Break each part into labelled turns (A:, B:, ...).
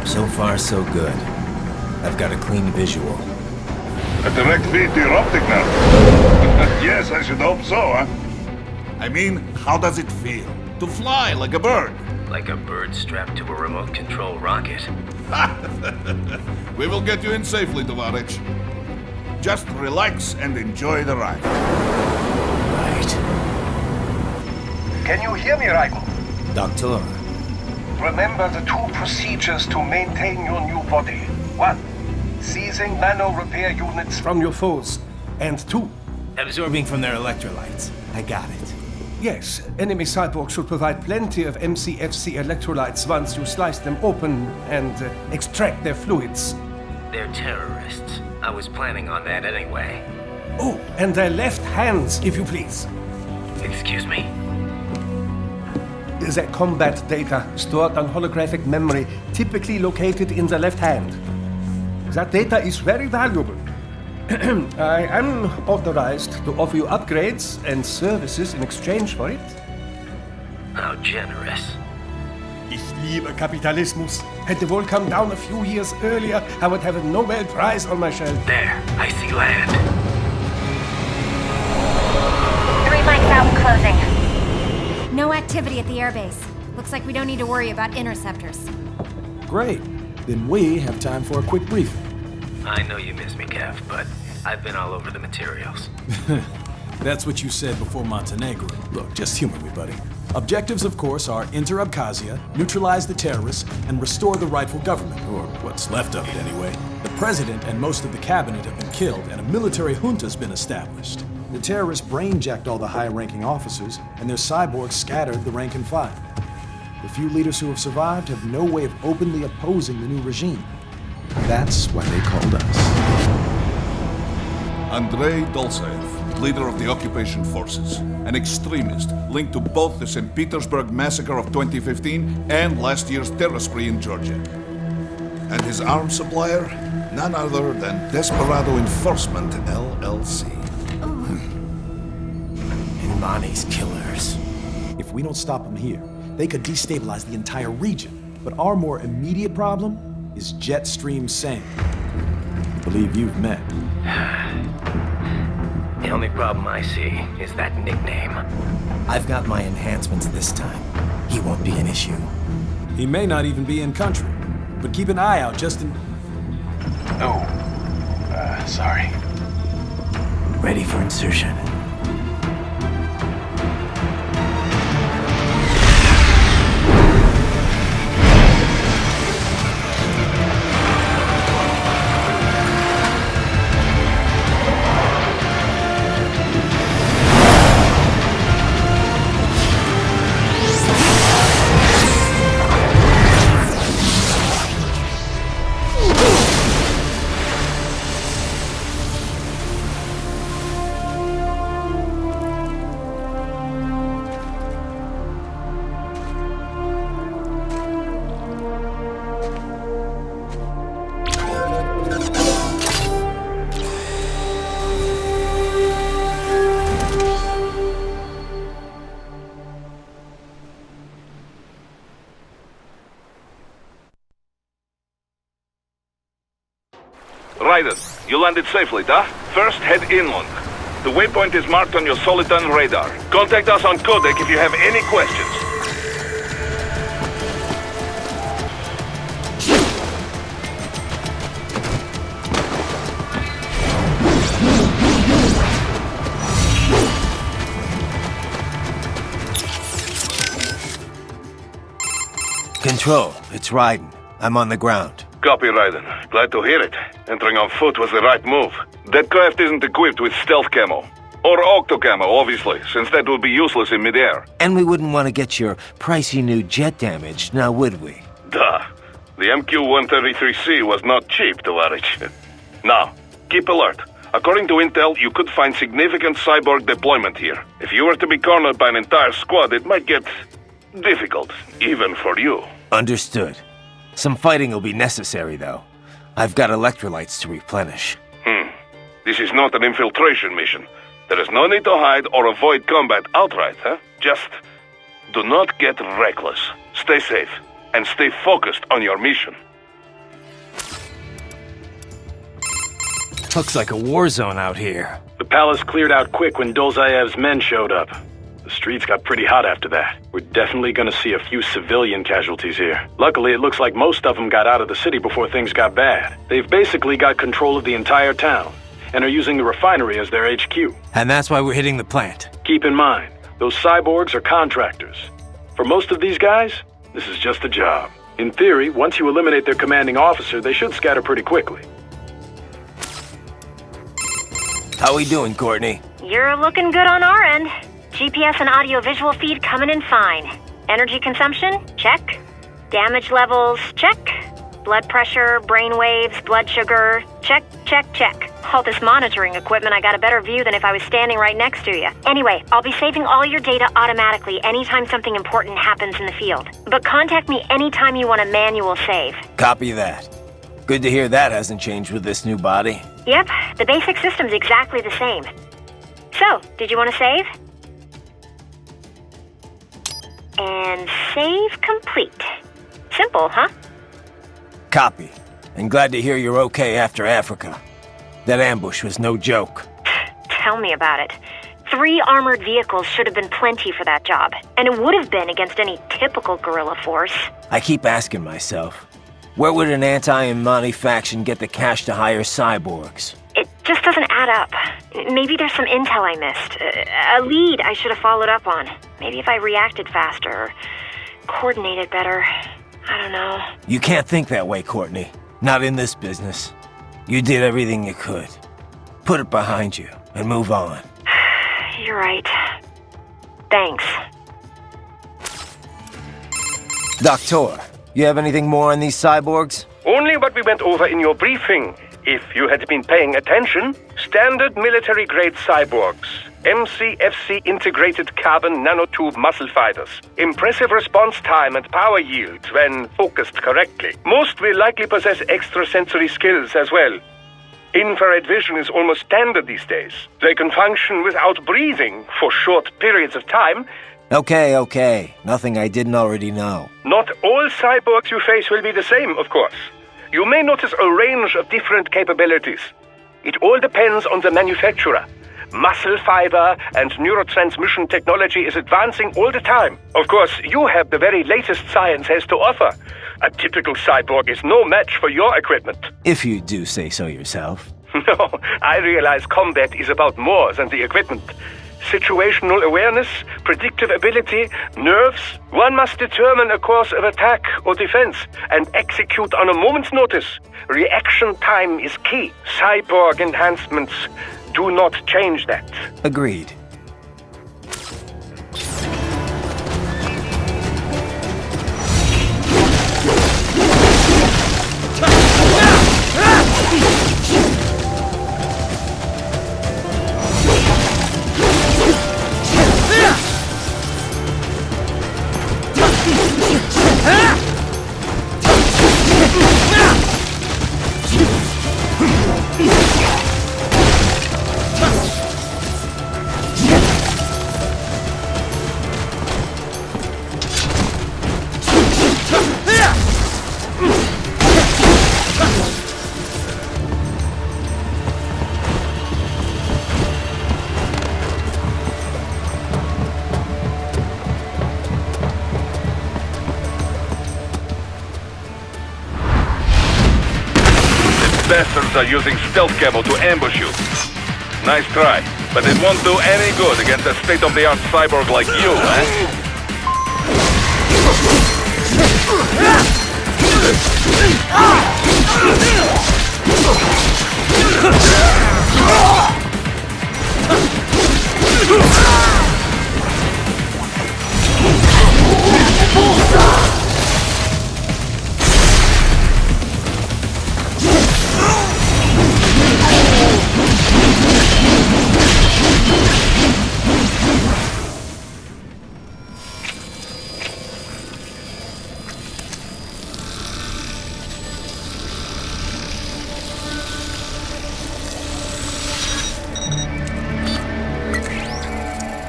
A: So far, so good. I've got a clean visual.
B: A direct feed to your optic now. Yes, I should hope so, huh? I mean, how does it feel? To fly like a bird?
A: Like a bird strapped to a remote control rocket.
B: We will get you in safely, Tovarich. Just relax and enjoy the ride.
A: Right.
C: Can you hear me, Raiko?
A: Doctor.
C: Remember the two procedures to maintain your new body. 1. Seizing nano repair units from your foes. And 2.
A: Absorbing from their electrolytes. I got it.
C: Yes, enemy cyborgs should provide plenty of MCFC electrolytes once you slice them open and extract their fluids.
A: They're terrorists. I was planning on that anyway.
C: Oh, and their left hands, if you please.
A: Excuse me?
C: The combat data stored on holographic memory, typically located in the left hand. That data is very valuable. I am authorized to offer you upgrades and services in exchange for it.
A: How generous.
C: Ich liebe Kapitalismus. Had the wall come down a few years earlier, I would have a Nobel Prize on my shelf.
A: There, I see land.
D: 3 mics out and closing. No activity at the airbase. Looks like we don't need to worry about interceptors.
E: Great. Then we have time for a quick briefing.
A: I know you miss me, Kev, but I've been all over the materials.
E: That's what you said before Montenegro. Look, just humor me, buddy. Objectives, of course, are enter Abkhazia, neutralize the terrorists, and restore the rightful government, or what's left of it anyway. The president and most of the cabinet have been killed, and a military junta's been established. The terrorists brain-jacked all the high-ranking officers, and their cyborgs scattered the rank and file. The few leaders who have survived have no way of openly opposing the new regime. That's why they called us.
B: Andrei Dolzaev, leader of the occupation forces, an extremist linked to both the St. Petersburg massacre of 2015 and last year's terror spree in Georgia. And his arms supplier, none other than Desperado Enforcement, LLC.
A: Money's killers.
E: If we don't stop them here, they could destabilize the entire region. But our more immediate problem is Jetstream Singh. I believe you've met.
A: The only problem I see is that nickname. I've got my enhancements this time. He won't be an issue.
E: He may not even be in country, but keep an eye out just in...
C: Oh, sorry.
A: Ready for insertion.
B: Raiden, you landed safely, da? First, head inland. The waypoint is marked on your Soliton radar. Contact us on Codec if you have any questions.
A: Control, it's Raiden. I'm on the ground.
B: Copy, Raiden. Glad to hear it. Entering on foot was the right move. That craft isn't equipped with stealth camo. Or octo camo, obviously, since that would be useless in midair.
A: And we wouldn't want to get your pricey new jet damaged, now would we?
B: Duh. The MQ-133C was not cheap, Tovarich. Now, keep alert. According to intel, you could find significant cyborg deployment here. If you were to be cornered by an entire squad, it might get difficult, even for you.
A: Understood. Some fighting will be necessary, though. I've got electrolytes to replenish.
B: This is not an infiltration mission. There is no need to hide or avoid combat outright, huh? Just do not get reckless. Stay safe, and stay focused on your mission.
A: Looks like a war zone out here.
E: The palace cleared out quick when Dolzaev's men showed up. The streets got pretty hot after that. We're definitely gonna see a few civilian casualties here. Luckily, it looks like most of them got out of the city before things got bad. They've basically got control of the entire town, and are using the refinery as their HQ.
A: And that's why we're hitting the plant.
E: Keep in mind, those cyborgs are contractors. For most of these guys, this is just a job. In theory, once you eliminate their commanding officer, they should scatter pretty quickly.
A: How we doing, Courtney?
D: You're looking good on our end. GPS and audio-visual feed coming in fine. Energy consumption? Check. Damage levels? Check. Blood pressure, brain waves, blood sugar? Check, check, check. All this monitoring equipment, I got a better view than if I was standing right next to you. Anyway, I'll be saving all your data automatically anytime something important happens in the field. But contact me anytime you want a manual save.
A: Copy that. Good to hear that hasn't changed with this new body.
D: Yep, the basic system's exactly the same. So, did you want to save? And save complete. Simple, huh?
A: Copy. And glad to hear you're okay after Africa. That ambush was no joke.
D: Tell me about it. 3 armored vehicles should have been plenty for that job, and it would have been against any typical guerrilla force.
A: I keep asking myself, where would an anti-Imani faction get the cash to hire cyborgs?
D: It just doesn't add up. Maybe there's some intel I missed. A lead I should have followed up on. Maybe if I reacted faster or coordinated better. I don't know.
A: You can't think that way, Courtney. Not in this business. You did everything you could. Put it behind you and move on.
D: You're right. Thanks.
A: Doctor, you have anything more on these cyborgs?
F: Only what we went over in your briefing. If you had been paying attention, standard military-grade cyborgs. MCFC integrated carbon nanotube muscle fighters. Impressive response time and power yield when focused correctly. Most will likely possess extrasensory skills as well. Infrared vision is almost standard these days. They can function without breathing for short periods of time.
A: Okay. Nothing I didn't already know.
F: Not all cyborgs you face will be the same, of course. You may notice a range of different capabilities. It all depends on the manufacturer. Muscle fiber and neurotransmission technology is advancing all the time. Of course, you have the very latest science has to offer. A typical cyborg is no match for your equipment.
A: If you do say so yourself.
F: No, I realize combat is about more than the equipment. Situational awareness, predictive ability, nerves. One must determine a course of attack or defense and execute on a moment's notice. Reaction time is key. Cyborg enhancements do not change that.
A: Agreed.
F: bastards are using stealth camo to ambush you. Nice try, but it won't do any good against a state-of-the-art cyborg like you, eh?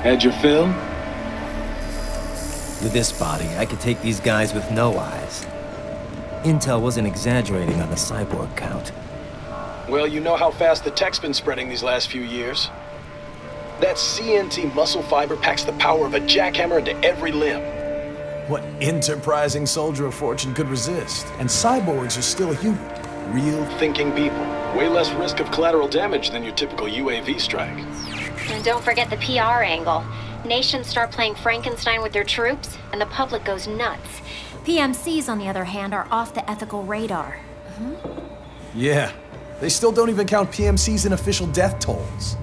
E: Had your fill?
A: With this body, I could take these guys with no eyes. Intel wasn't exaggerating on the cyborg count.
E: Well, you know how fast the tech's been spreading these last few years. That CNT muscle fiber packs the power of a jackhammer into every limb. What enterprising soldier of fortune could resist? And cyborgs are still human. Real thinking people. Way less risk of collateral damage than your typical UAV strike.
D: And don't forget the PR angle. Nations start playing Frankenstein with their troops, and the public goes nuts.
G: PMCs, on the other hand, are off the ethical radar.
E: Yeah, they still don't even count PMCs in official death tolls.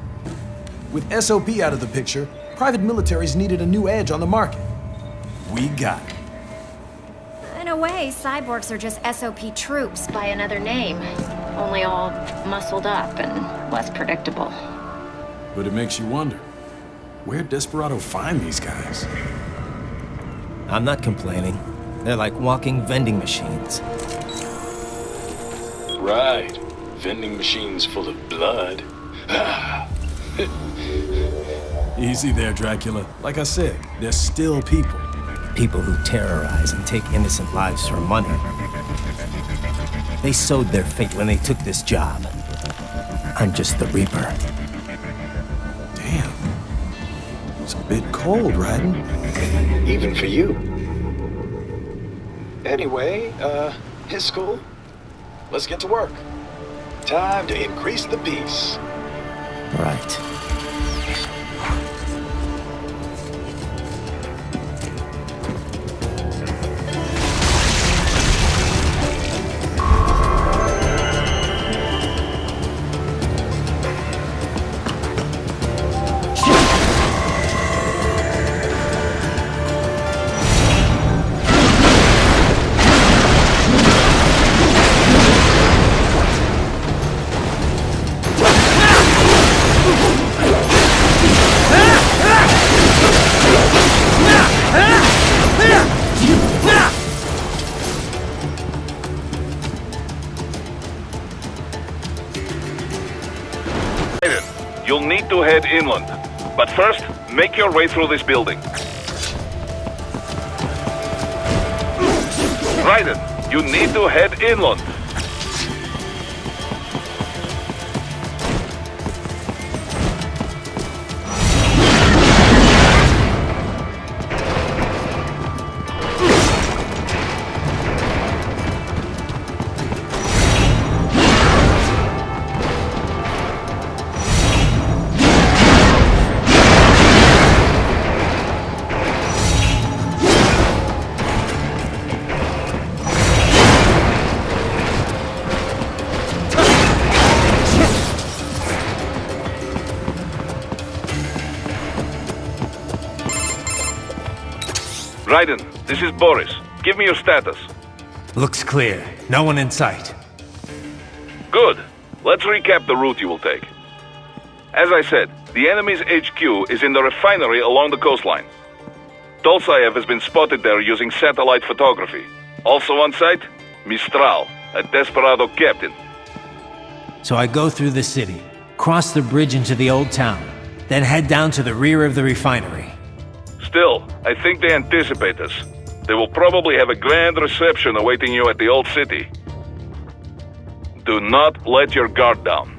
E: With SOP out of the picture, private militaries needed a new edge on the market. We got it.
G: In a way, cyborgs are just SOP troops
D: By another name, only all muscled up and less predictable.
E: But it makes you wonder, where'd Desperado find these guys?
A: I'm not complaining. They're like walking vending machines.
E: Right. Vending machines full of blood. Easy there, Dracula. Like I said, they're still people.
A: People who terrorize and take innocent lives for money. They sowed their fate when they took this job. I'm just the Reaper.
E: Damn. It's a bit cold, Raiden. Even for you. Anyway, his school. Let's get to work. Time to increase the peace.
A: Right.
F: You'll need to head inland. But first, make your way through this building. Raiden, you need to head inland. Raiden, this is Boris. Give me your status.
A: Looks clear. No one in sight.
F: Good. Let's recap the route you will take. As I said, the enemy's HQ is in the refinery along the coastline. Dolzaev has been spotted there using satellite photography. Also on site, Mistral, a Desperado captain.
A: So I go through the city, cross the bridge into the old town, then head down to the rear of the refinery.
F: Still, I think they anticipate us. They will probably have a grand reception awaiting you at the old city. Do not let your guard down.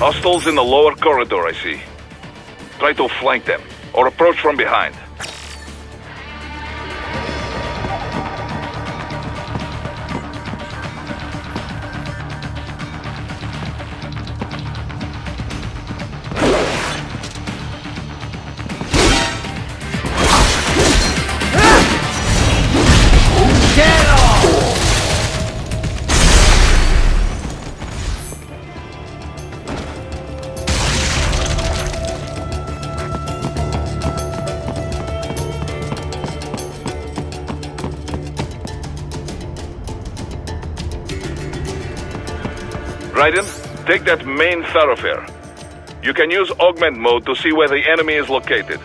B: Hostiles in the lower corridor, I see. Try to flank them, or approach from behind. Raiden, take that main thoroughfare. You can use augment mode to see where the enemy is located.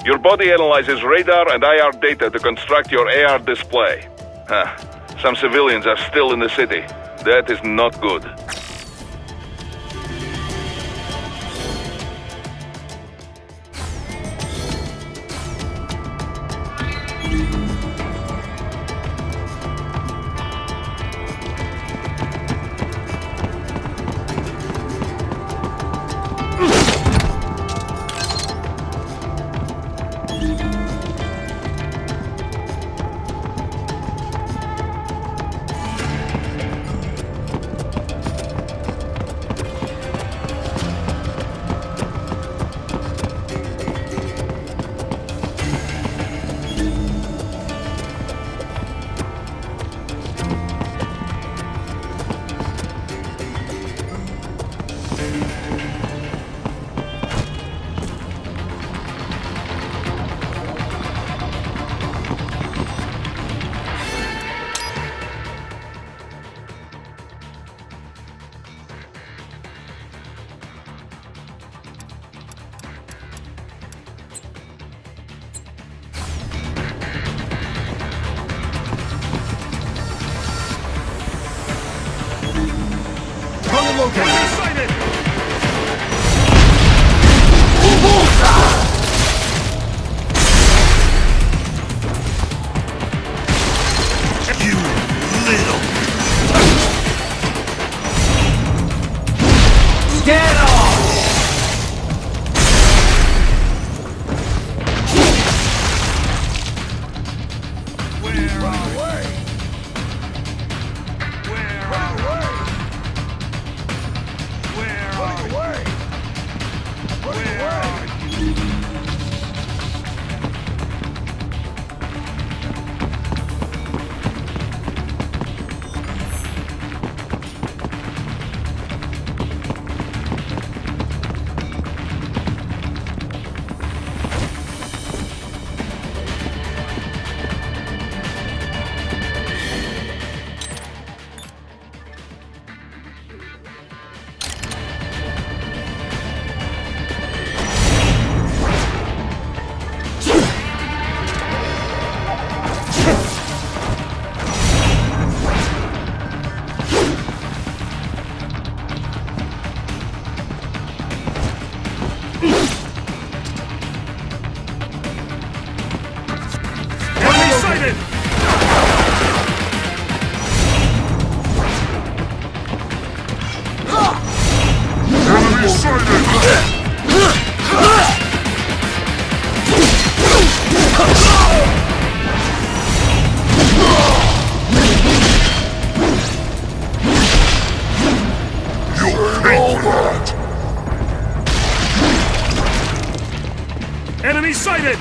B: Your body analyzes radar and IR data to construct your AR display. Some civilians are still in the city. That is not good.
H: Enemy sighted!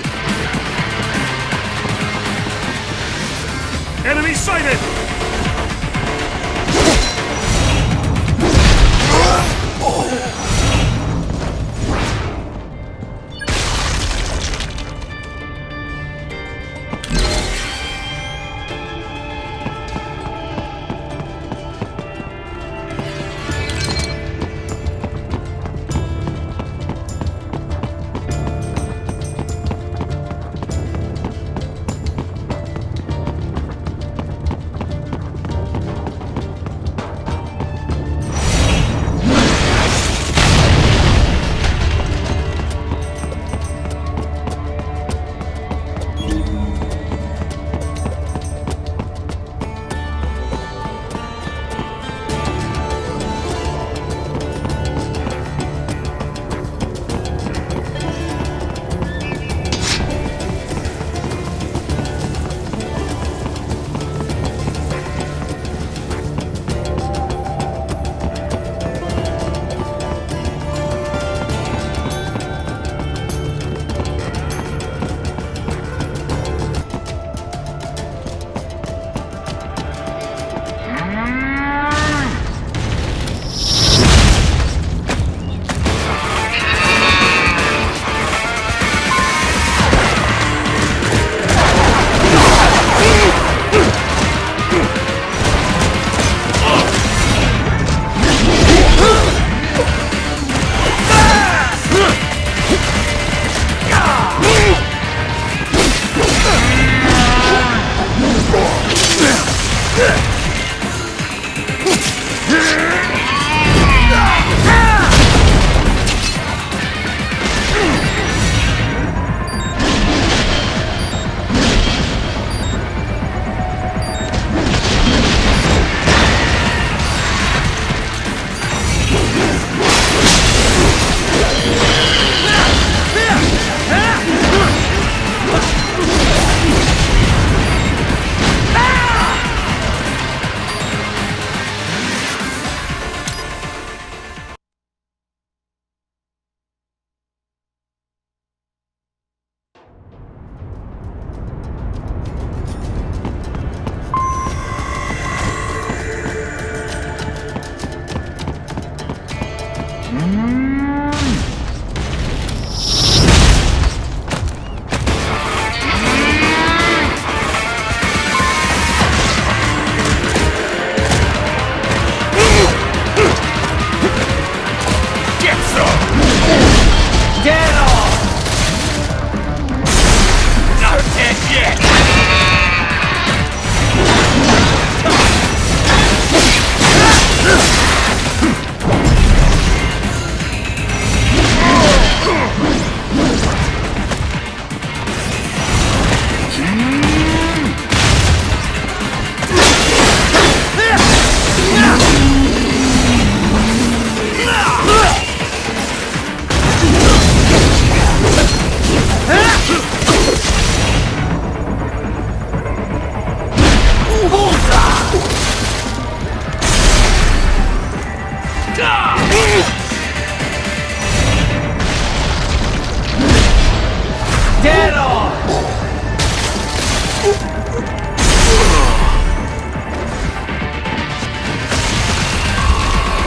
H: Enemy sighted!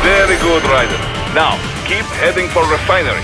F: Very good, Ryder. Now, keep heading for refinery.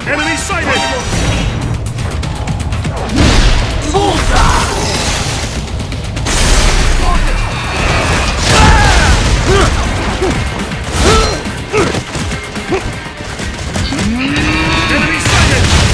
H: Enemy sighted! Enemy sighted!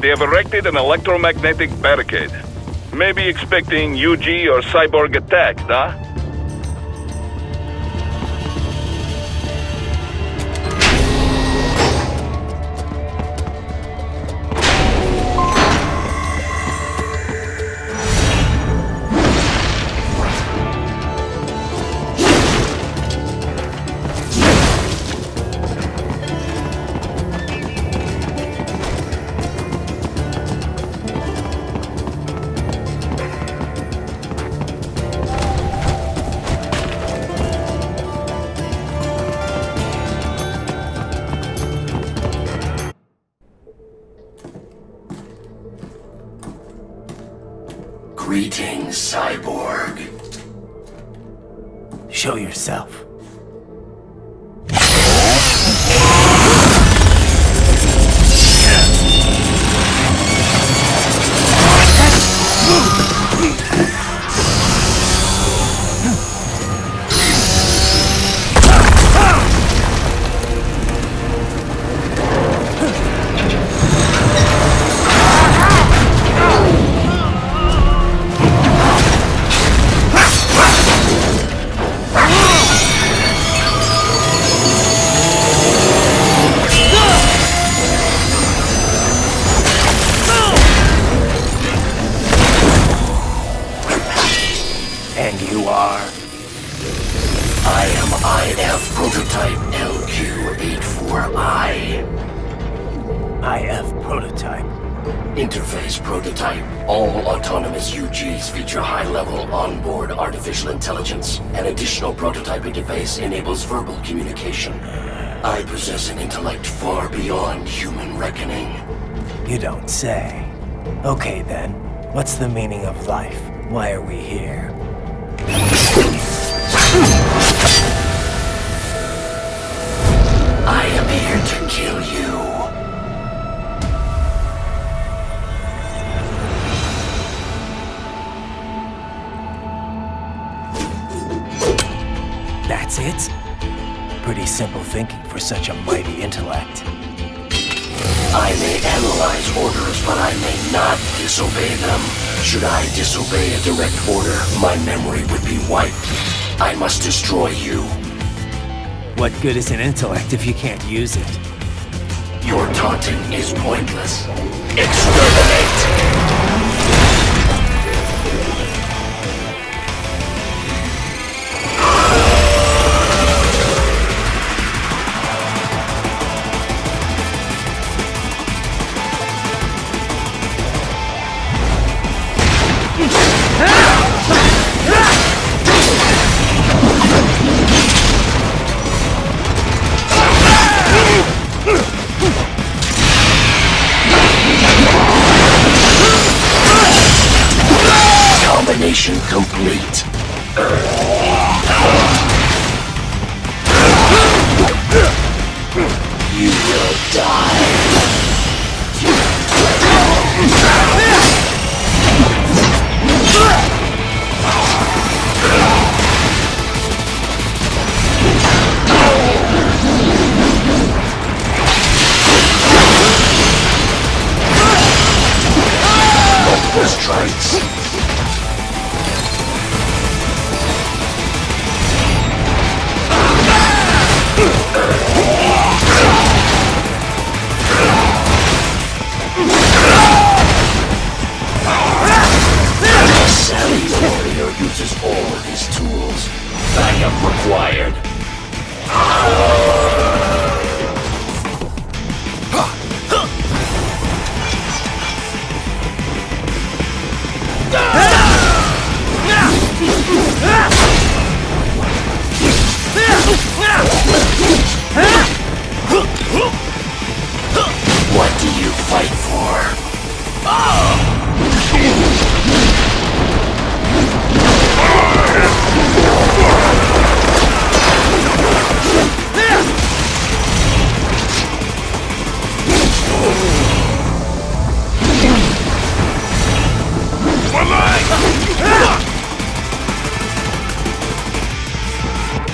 F: They have erected an electromagnetic barricade. Maybe expecting UG or cyborg attack, huh?
H: cyborg.
A: Show yourself. And you are?
H: I am IF prototype LQ84I.
A: IF prototype.
H: Interface prototype. All autonomous UGs feature high-level onboard artificial intelligence. An additional prototype interface enables verbal communication. I possess an intellect far beyond human reckoning.
A: You don't say. Okay then, what's the meaning of life? Why are we here?
H: I am here to kill you.
A: That's it? Pretty simple thinking for such a mighty intellect.
H: I may analyze orders, but I may not disobey them. Should I disobey a direct order, my memory would be wiped. I must destroy you.
A: What good is an intellect if you can't use it?
H: Your taunting is pointless. Exterminate! Combination complete. You will die. Multiple strikes. Savvy warrior uses all of his tools. Backup required. What do you fight for?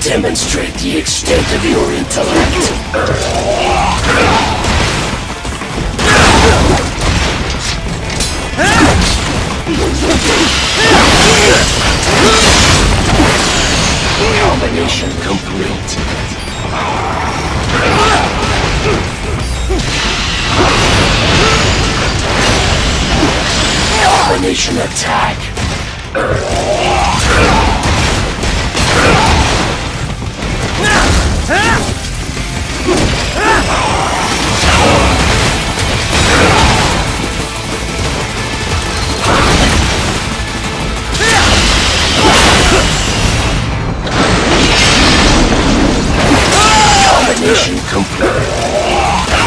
H: Demonstrate the extent of your intellect. Combination complete. Combination attack. Combination complete.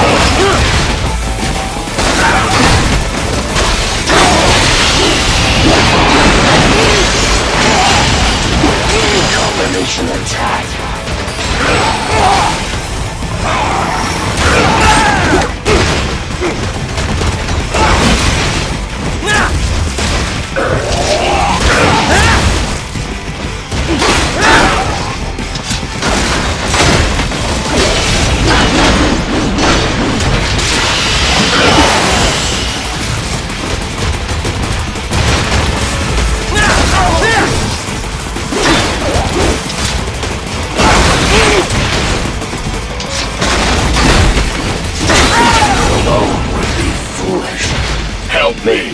H: me.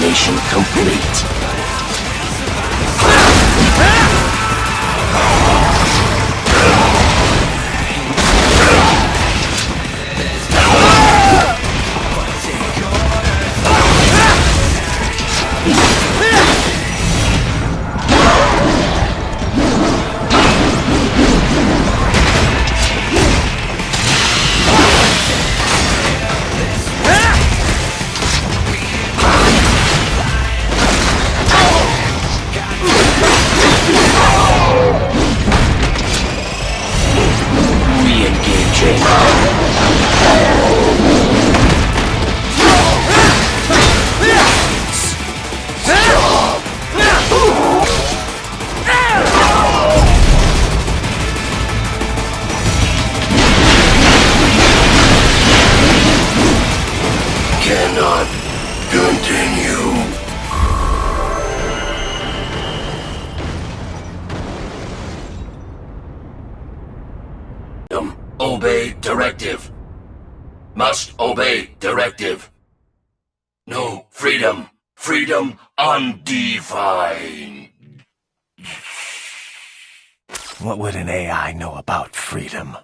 H: Mission complete. Cannot continue. Obey directive. Must obey directive. No freedom. Freedom undefined.
A: What would an AI know about freedom?